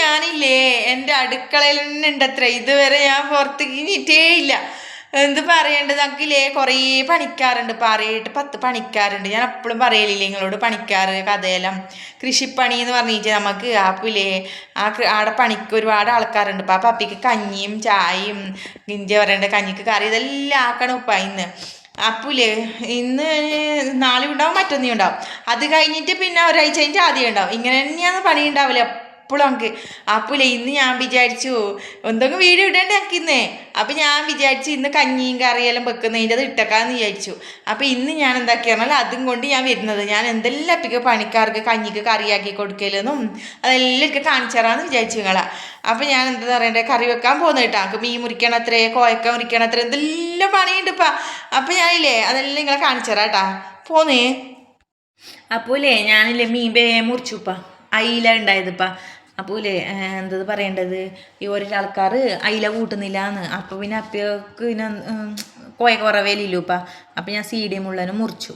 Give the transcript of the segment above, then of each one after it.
ഞാനില്ലേ എൻ്റെ അടുക്കളയിൽ തന്നെ ഉണ്ടത്രേ. ഇതുവരെ ഞാൻ പുറത്തേക്ക് നീറ്റേ ഇല്ല. എന്ത് പറയേണ്ടത്, നമുക്കില്ലേ കുറേ പണിക്കാറുണ്ട്, പറയിട്ട് 10 പണിക്കാരുണ്ട്. ഞാൻ എപ്പോഴും പറയലില്ലേ നിങ്ങളോട്, പണിക്കാറ് കഥയെല്ലാം കൃഷിപ്പണി എന്ന് പറഞ്ഞിട്ട് നമുക്ക് ആപ്പില്ലേ ആടെ പണിക്ക് ഒരുപാട് ആൾക്കാരുണ്ട്. അപ്പം ആ പപ്പിക്ക് കഞ്ഞിയും ചായയും ഗിഞ്ചി പറയേണ്ട കഞ്ഞിക്ക് കറി ഇതെല്ലാം ആക്കണം ഉപ്പ ഇന്ന്. അപ്പൂലേ ഇന്ന് നാളെ ഉണ്ടാവും, മറ്റൊന്നേ ഉണ്ടാവും. അത് കഴിഞ്ഞിട്ട് പിന്നെ ഒരാഴ്ച കഴിഞ്ഞിട്ട് ആദ്യം ഉണ്ടാവും. ഇങ്ങനെ തന്നെയാണ് പണി ഉണ്ടാവില്ല എപ്പോഴും നമുക്ക്. അപ്പൂലേ ഇന്ന് ഞാൻ വിചാരിച്ചു എന്തെങ്കിലും വീഡിയോ ഇടേണ്ട എനിക്ക് ഇന്ന്. അപ്പം ഞാൻ വിചാരിച്ചു ഇന്ന് കഞ്ഞിയും കറിയെല്ലാം വെക്കുന്നതിൻ്റെ അത് ഇട്ടേക്കാന്ന് വിചാരിച്ചു. അപ്പം ഇന്ന് ഞാൻ എന്താക്കി പറഞ്ഞാൽ അതും കൊണ്ട് ഞാൻ വരുന്നത്. ഞാൻ എന്തെല്ലാം ഇപ്പിക്ക് പണിക്കാർക്ക് കഞ്ഞിക്ക് കറിയാക്കി കൊടുക്കലെന്നും അതെല്ലാം എനിക്ക് കാണിച്ചു തരാമെന്ന് വിചാരിച്ചു നിങ്ങളാ. അപ്പം ഞാൻ എന്താ പറയണ്ടേ, കറി വെക്കാൻ പോകുന്നത് കേട്ടോ. നമുക്ക് മീൻ മുറിക്കണം അത്രേ, കോയക്ക മുറിക്കണം അത്രേ, എന്തെല്ലാം പണിയുണ്ട് ഇപ്പം. അപ്പം ഞാനില്ലേ അതെല്ലാം നിങ്ങളെ കാണിച്ചു തരാം കേട്ടാ. പോന്നേ. അപ്പോലേ ഞാനില്ലേ മീൻ മുറിച്ചുപ്പ, അയില ഉണ്ടായതിപ്പ. അപ്പോലേ എന്തത് പറയേണ്ടത്, ഈ ഓരോ ആൾക്കാർ അയില കൂട്ടുന്നില്ല എന്ന്. അപ്പോൾ പിന്നെ അപ്പക്ക് പിന്നെ കോയ കുറവേലില്ലൂപ്പ. അപ്പം ഞാൻ സീഡി മുള്ളനും മുറിച്ചു.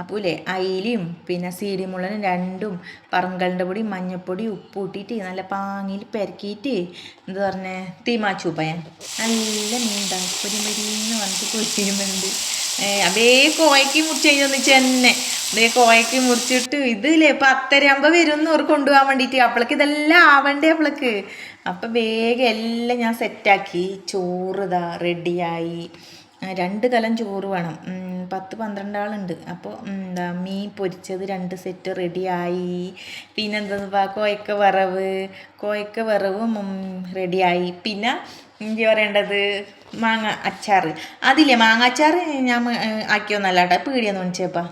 അപ്പോലേ അയിലയും പിന്നെ സീഡി മുള്ളനും രണ്ടും പറങ്കലിൻ്റെ പൊടി മഞ്ഞപ്പൊടി ഉപ്പ് ഇട്ടിട്ട് നല്ല പാങ്ങിൽ പെരക്കിയിട്ട് എന്താ പറഞ്ഞേ തീമാച്ചുപ്പ. ഞാൻ നല്ല മീൻ പൊരിമരിന്ന് പറഞ്ഞിട്ട് പൊരിച്ചിരുന്നുണ്ട്. അതേ കോയക്ക് മുറിച്ച് കഴിഞ്ഞൊന്നിച്ച് തന്നെ അതേ കോയക്ക് മുറിച്ചിട്ട് ഇതില്ലേ 10:30 വരും ഓർ കൊണ്ടുപോകാൻ വേണ്ടിയിട്ട്. അപ്പോഴേക്ക് ഇതെല്ലാം ആവണ്ടേ അപ്പോഴേക്ക്. അപ്പം വേഗം എല്ലാം ഞാൻ സെറ്റാക്കി. ചോറ് ഇതാ റെഡിയായി. 2 കലം ചോറ് വേണം, 10-12 ആളുണ്ട്. അപ്പോൾ എന്താ മീൻ പൊരിച്ചത് 2 സെറ്റ് റെഡിയായി. പിന്നെന്താ കോയക്ക വറവും റെഡിയായി. പിന്നെ എനിക്ക് പറയേണ്ടത് മാങ്ങ അച്ചാർ. അതില്ലേ മാങ്ങ അച്ചാർ ഞാൻ ആക്കിയൊന്നല്ല കേട്ടോ, പീടിയെന്ന് മേടിച്ചേപ്പാ.